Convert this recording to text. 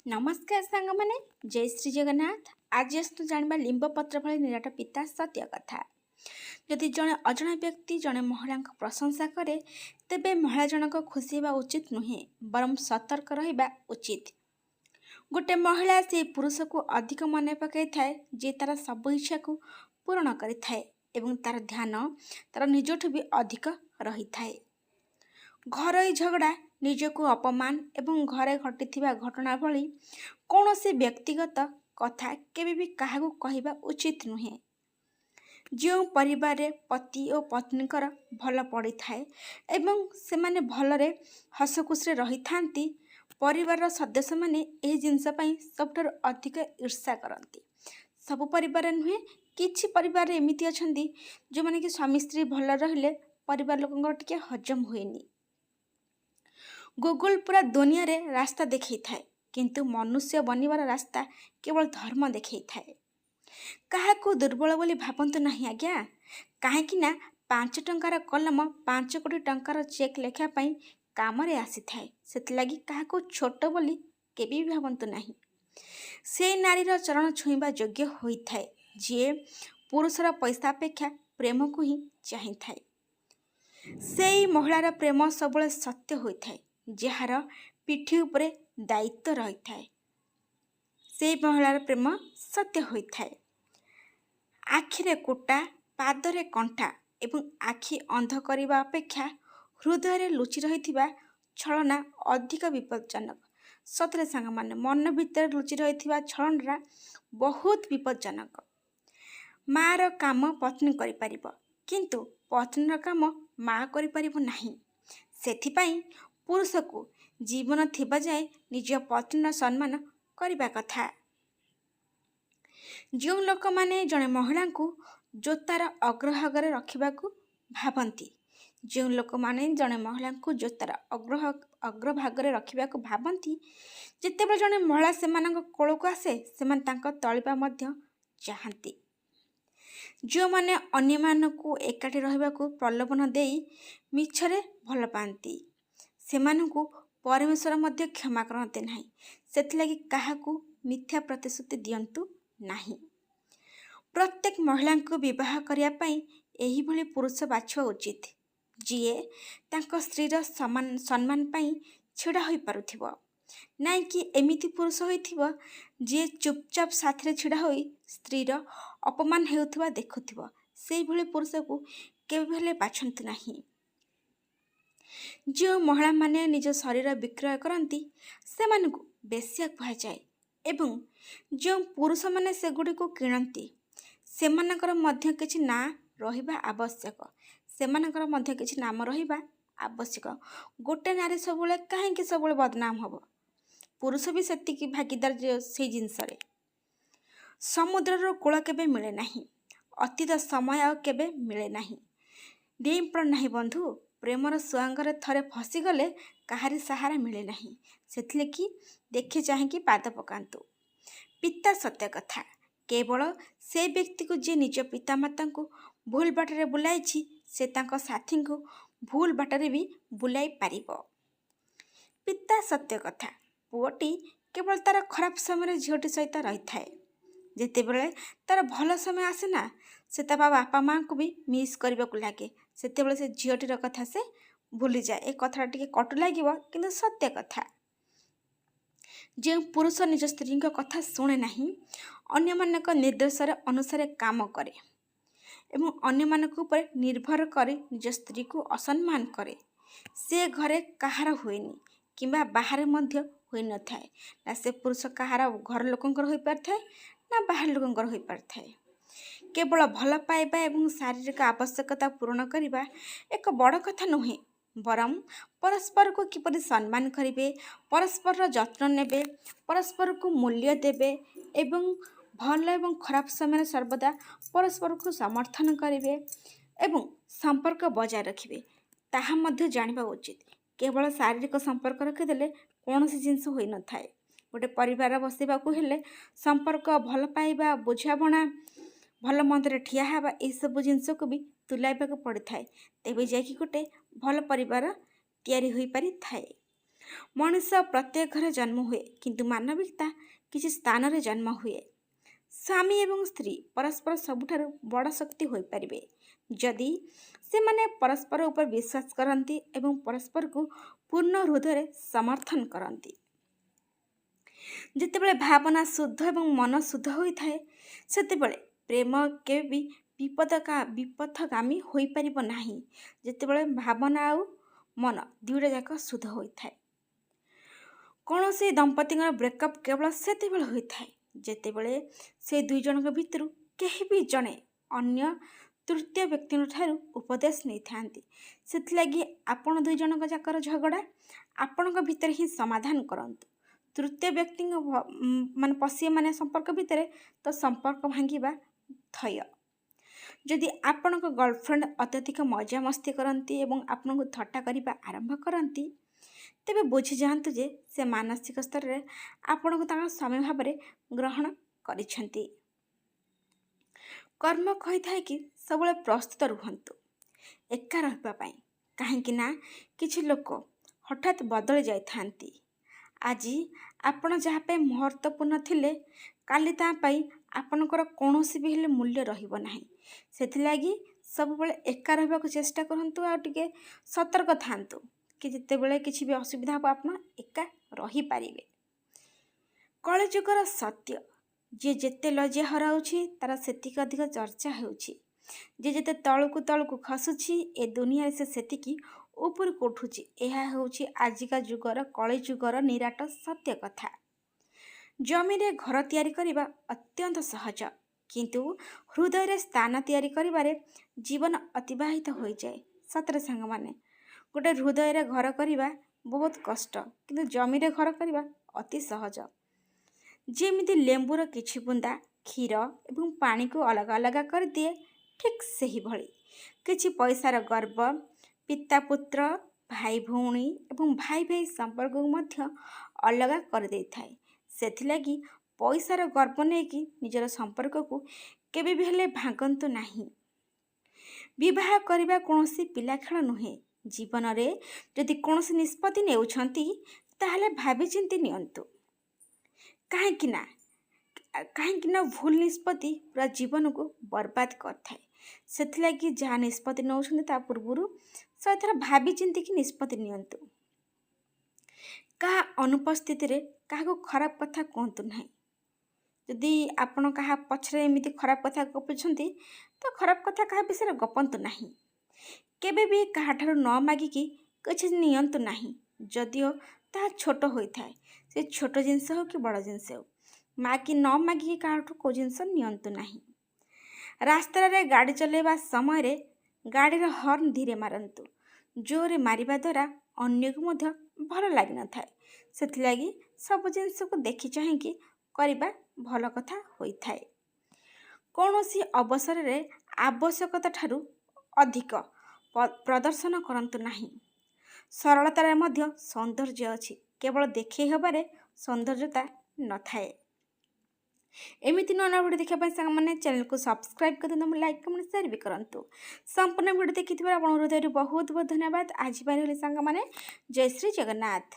नमस्कार सांग मैंने जय श्री जगन्नाथ। आज आसतु जाना लिंब पत्र भली निराट पिता सत्य कथा। यदि जड़े अजणा व्यक्ति जड़े महिला प्रशंसा करे तेबे महिला जनक खुशी होगा उचित नुहे बरम सतर्क रहिबा उचित। गोटे महिला से पुरुष को अधिक मन पकई थाए जे तार सब इच्छा को पूर्ण करिथाए एवं तार ध्यान तार निजठु भी अधिक रही थाए। घरोई झगड़ा निजको अपमान एवं घरे घटिथिबा घटना भली कौन से व्यक्तिगत कथा केबे भी काहाकू कहिबा उचित नुहे। जो परिवार रे पति और पत्नीकर भल पड़ी थाए एवं से माने भलरे हसखुशी रही थांती परिवार सदस्य माने एही जिंस पई सबठार अधिक ईर्ष्या करती। सब परिवार नुहे किछि परिवार एमिति अछंती जो माने कि स्वामी स्त्री भल रहिले परिवार लोकंकर टिके हजम हुएनी। गूगल पूरा दुनिया रे रास्ता देखई थाए किंतु मनुष्य बनिबार रास्ता केवल धर्म देखई थाए। काहाकू दुर्बल बोली भाबंतु नहीं आज्ञा, कहीं 5 टंकार कलम 5 कोटी टंकार चेक लेखा पई काम रे आसी थाए। सेति लगी काहाकू छोट बोली केबी भी भाबंतु नहीं। से नारीर चरण छुईबा योग्य होई थाए जे पुरुषर पैसा अपेक्षा प्रेम को ही चाही थाए। से महिलार प्रेम सबले सत्य होई थाए जार पिठी उपरे दायित्व रही थाए। से महिलार प्रेम सत्य होई थाए। आखिरे कोटा पादरे कंठा एवं आखि अंध करने अपेक्षा हृदय लुचि रही छलना अधिक विपज्जनक। सतरे सांग माने मन भितर लुचि रही छलना बहुत विपज्जनक। मार काम पत्नी करि परिबो किंतु पत्नीर काम माँ करि परिबो नाही। सेथिपाई पुरुष को जीवन थिबा जाए निज पत्नीर सम्मान करबा कथा। जो लोक माने जड़े महिला को जोतार अग्रभागे रखा भावती जो लोक माने जड़े महिला को जोतार अग्रभागे रखा भावती जितेबाला जड़े महिला से कोल को आसे से तलिबा चाहती। जो माने अन्य मानकु एकाठी रहिबा को प्रलोभन देई मिछरे भल पाती सेमानकु परमेश्वर मध्य क्षमा करते नहीं। सेथिलागि काहाकू मिथ्या प्रतिश्रुति दियंतु नहीं। प्रत्येक महिला को विवाह करिया पई एही भली पुरुष बाछुआ उचित जीए तांको स्त्रीर सम्मान पई छिड़ा होई पारुथिबो, नाइ कि एमिति पुरुष होइथिबो जे चुपचाप साथरे छिड़ा होई स्त्रीर अपमान हेउथिबा देखुथिबो। सेही भली पुरुष को केबे हेले बाछंतु नाही। जो महिला माने निज शरीर विक्रय करती से मानकु बेश्या कहा जाए एवं जो पुरुष माने सेगुडी को किणती सेमानकर मध्य किछि ना रहिबा आवश्यक। सेमानकर मध्य किछि नाम रहिबा आवश्यक। गोटे नारी सबुले काहेकि सबुले बदनाम हबो, पुरुष भी सेतिकी भागीदार से जिनस रे। समुद्रर कूल केबे मिले नाही, अतीत समय आ केबे मिले नाही। डेई पड़ नाही बंधु, प्रेमर सुआंगरे थरे फसीगले काहारी सहारा मिले नहीं। सेथिले कि देखि चाहिकी पाद पकांतु। पिता सत्य कथा केवल से व्यक्ति को जे निज पिता माता को भूल बाटरे बुलाई से तांको साथी को भूल बाटरे भी बुलाई पारिबो। पिता सत्य कथा पुओटी केवल तार खराब समय झीटी सहित रही थाए। जेतेबेले तार भल समय आसे ना से बापा माँ को भी मिस करने को लगे सेतेबेले से झीटीर कथा से भूली जाए। ए कथा टिके कटु लागिबो किंतु सत्य कथा। जो पुरुष निज स्त्री कथा शुणे नहीं अन्य मानक निर्देश अनुसार काम करे एवं अन्य मानक ऊपर निर्भर करे निज स्त्री को असम्मान करे से घरे कहार हुएनी किंबा बाहर मध्य होई न थाए। ना से पुरुष कहार घर लोकंकर होई पार थाए ना बाहर लोकंकर होई पार थाए। केवल भल पाइबा एवं शारीरिक आवश्यकता पूर्ण करने एक बड़ कथा नुहे बरम परस्पर को किपरि सम्मान करेंगे, परस्पर जत्न नेबे, परस्पर को मूल्य देवे एवं भल एवं खराब समय सर्वदा परस्पर को समर्थन करेंगे एवं संपर्क बजाय रखिबे ताहा मध्य जानिबा उचित। केवल शारीरिक संपर्क रखिदेले कौन सी जिनस होई न थाए। गोटे परिवार बसैबा को हेले संपर्क भल पाइबा बुझाबणा भल मंदरे ठिया हेबा ए सब जिनस को भी तुलाइबा को पड़ी थाए तेबे जाकि गोटे भल परिवार तैयारी होई पारि थाए। ମଣିଷ ପ୍ରତ୍ୟେକ ଘରେ ଜନ୍ମ ହୁଏ, କିନ୍ତୁ ମାନବିକତା କିଛି ସ୍ଥାନରେ ଜନ୍ମ ହୁଏ। ସ୍ୱାମୀ ଏବଂ ସ୍ତ୍ରୀ ପରସ୍ପର ସବୁଠାରୁ ବଡ଼ ଶକ୍ତି ହୋଇପାରିବେ ଯଦି ସେମାନେ ପରସ୍ପର ଉପରେ ବିଶ୍ୱାସ କରନ୍ତି ଏବଂ ପରସ୍ପରକୁ ପୂର୍ଣ୍ଣ ହୃଦୟରେ ସମର୍ଥନ କରନ୍ତି। ଯେତେବେଳେ ଭାବନା ଶୁଦ୍ଧ ଏବଂ ମନ ଶୁଦ୍ଧ ହୋଇଥାଏ, ସେତେବେଳେ ପ୍ରେମ କେବେ ବି ବିପଥଗାମୀ ହୋଇପାରିବ ନାହିଁ। ଯେତେବେଳେ ଭାବନା ଆଉ ମନ ଦୁଇଟା ଯାକ ଶୁଦ୍ଧ ହୋଇଥାଏ। କୌଣସି ଦମ୍ପତିଙ୍କର ବ୍ରେକଅପ୍ କେବଳ ସେତେବେଳେ ହୋଇଥାଏ ଯେତେବେଳେ ସେ ଦୁଇ ଜଣଙ୍କ ଭିତରୁ କେହି ବି ଜଣେ ଅନ୍ୟ ତୃତୀୟ ବ୍ୟକ୍ତିଙ୍କ ଠାରୁ ଉପଦେଶ ନେଇଥାନ୍ତି। ସେଥିଲାଗି ଆପଣ ଦୁଇ ଜଣଙ୍କ ଯାକର ଝଗଡ଼ା ଆପଣଙ୍କ ଭିତରେ ହିଁ ସମାଧାନ କରନ୍ତୁ। ତୃତୀୟ ବ୍ୟକ୍ତିଙ୍କ ପଶିମାନେ ସମ୍ପର୍କ ଭିତରେ ତ ସମ୍ପର୍କ ଭାଙ୍ଗିବା ଥୟ। ଯଦି ଆପଣଙ୍କ ଗର୍ଲଫ୍ରେଣ୍ଡ ଅତ୍ୟଧିକ ମଜାମସ୍ତି କରନ୍ତି ଏବଂ ଆପଣଙ୍କୁ ଥଟ୍ଟା କରିବା ଆରମ୍ଭ କରନ୍ତି, ତେବେ ବୁଝିଯାଆନ୍ତୁ ଯେ ସେ ମାନସିକ ସ୍ତରରେ ଆପଣଙ୍କୁ ତାଙ୍କ ସ୍ୱାମୀ ଭାବରେ ଗ୍ରହଣ କରିଛନ୍ତି। କର୍ମ କହିଥାଏ କି ସବୁବେଳେ ପ୍ରସ୍ତୁତ ରୁହନ୍ତୁ ଏକା ରହିବା ପାଇଁ, କାହିଁକି ନା କିଛି ଲୋକ ହଠାତ୍ ବଦଳି ଯାଇଥାନ୍ତି। ଆଜି ଆପଣ ଯାହା ପାଇଁ ମହତ୍ତ୍ୱପୂର୍ଣ୍ଣ ଥିଲେ, କାଲି ତା ପାଇଁ ଆପଣଙ୍କର କୌଣସି ବି ହେଲେ ମୂଲ୍ୟ ରହିବ ନାହିଁ। ସେଥିଲାଗି ସବୁବେଳେ ଏକା ରହିବାକୁ ଚେଷ୍ଟା କରନ୍ତୁ ଆଉ ଟିକେ ସତର୍କ ଥାଆନ୍ତୁ କି ଯେତେବେଳେ କିଛି ବି ଅସୁବିଧା ହେବ ଆପଣ ଏକା ରହିପାରିବେ। କଳିଯୁଗର ସତ୍ୟ, ଯିଏ ଯେତେ ଲଜ୍ଜା ହରାଉଛି ତାର ସେତିକି ଅଧିକ ଚର୍ଚ୍ଚା ହେଉଛି। ଯିଏ ଯେତେ ତଳକୁ ତଳକୁ ଖସୁଛି ଏ ଦୁନିଆରେ ସେ ସେତିକି ଉପରକୁ ଉଠୁଛି। ଏହା ହେଉଛି ଆଜିକା ଯୁଗର କଳିଯୁଗର ନିରାଟ ସତ୍ୟ କଥା। ଜମିରେ ଘର ତିଆରି କରିବା ଅତ୍ୟନ୍ତ ସହଜ, କିନ୍ତୁ ହୃଦୟରେ ସ୍ଥାନ ତିଆରି କରିବାରେ ଜୀବନ ଅତିବାହିତ ହୋଇଯାଏ। ସତରେ ସାଙ୍ଗମାନେ, ଗୋଟେ ହୃଦୟରେ ଘର କରିବା ବହୁତ କଷ୍ଟ, କିନ୍ତୁ ଜମିରେ ଘର କରିବା ଅତି ସହଜ। ଯେମିତି ଲେମ୍ବୁର କିଛି ବୁନ୍ଦା କ୍ଷୀର ଏବଂ ପାଣିକୁ ଅଲଗା ଅଲଗା କରିଦିଏ, ଠିକ୍ ସେହିଭଳି କିଛି ପଇସାର ଗର୍ବ ପିତା ପୁତ୍ର, ଭାଇ ଭଉଣୀ ଏବଂ ଭାଇ ଭାଇ ସମ୍ପର୍କକୁ ମଧ୍ୟ ଅଲଗା କରିଦେଇଥାଏ। ସେଥିଲାଗି ପଇସାର ଗର୍ବ ନେଇକି ନିଜର ସମ୍ପର୍କକୁ କେବେ ବି ହେଲେ ଭାଙ୍ଗନ୍ତୁ ନାହିଁ। ବିବାହ କରିବା କୌଣସି ପିଲା ଖେଳ ନୁହେଁ। ଜୀବନରେ ଯଦି କୌଣସି ନିଷ୍ପତ୍ତି ନେଉଛନ୍ତି, ତାହେଲେ ଭାବିଚିନ୍ତି ନିଅନ୍ତୁ। କାହିଁକି ନା ଭୁଲ ନିଷ୍ପତ୍ତି ପୁରା ଜୀବନକୁ ବର୍ବାଦ କରିଥାଏ। ସେଥିଲାଗି ଯାହା ନିଷ୍ପତ୍ତି ନେଉଛନ୍ତି ତା ପୂର୍ବରୁ 100 ଥର ଭାବିଚିନ୍ତିକି ନିଷ୍ପତ୍ତି ନିଅନ୍ତୁ। କାହା ଅନୁପସ୍ଥିତିରେ କାହାକୁ ଖରାପ କଥା କୁହନ୍ତୁ ନାହିଁ। ଯଦି ଆପଣ କାହା ପଛରେ ଏମିତି ଖରାପ କଥା ଗପୁଛନ୍ତି, ତ ଖରାପ କଥା କାହା ବିଷୟରେ ଗପନ୍ତୁ ନାହିଁ। କେବେ ବି କାହାଠାରୁ ନ ମାଗିକି କିଛି ନିଅନ୍ତୁ ନାହିଁ, ଯଦିଓ ତାହା ଛୋଟ ହୋଇଥାଏ। ସେ ଛୋଟ ଜିନିଷ ହେଉ କି ବଡ଼ ଜିନିଷ ହେଉ, ନ ମାଗିକି କାହାଠୁ କେଉଁ ଜିନିଷ ନିଅନ୍ତୁ ନାହିଁ। ରାସ୍ତାରେ ଗାଡ଼ି ଚଲାଇବା ସମୟରେ ଗାଡ଼ିର ହର୍ନ ଧୀରେ ମାରନ୍ତୁ। ଜୋରରେ ମାରିବା ଦ୍ୱାରା ଅନ୍ୟକୁ ମଧ୍ୟ ଭଲ ଲାଗିନଥାଏ। ସେଥିଲାଗି ସବୁ ଜିନିଷକୁ ଦେଖି ଚାହିଁକି କରିବା ଭଲ କଥା ହୋଇଥାଏ। କୌଣସି ଅବସରରେ ଆବଶ୍ୟକତା ଠାରୁ ଅଧିକ ପ୍ରଦର୍ଶନ କରନ୍ତୁ ନାହିଁ। ସରଳତାରେ ମଧ୍ୟ ସୌନ୍ଦର୍ଯ୍ୟ ଅଛି, କେବଳ ଦେଖେଇ ହେବାରେ ସୌନ୍ଦର୍ଯ୍ୟତା ନଥାଏ। ଏମିତି ନୂଆ ନୂଆ ଭିଡ଼ିଓ ଦେଖିବା ପାଇଁ ସାଙ୍ଗମାନେ ଚ୍ୟାନେଲକୁ ସବସ୍କ୍ରାଇବ୍ କରିଦିଅନ୍ତୁ, ଲାଇକ୍ କମେଣ୍ଟ ସେୟାର ବି କରନ୍ତୁ। ସମ୍ପୂର୍ଣ୍ଣ ଭିଡ଼ିଓ ଦେଖିଥିବାରୁ ଆପଣଙ୍କ ହୃଦୟରୁ ବହୁତ ବହୁତ ଧନ୍ୟବାଦ। ଆଜି ପାଇଁ ରହିଲେ ସାଙ୍ଗମାନେ, ଜୟ ଶ୍ରୀ ଜଗନ୍ନାଥ।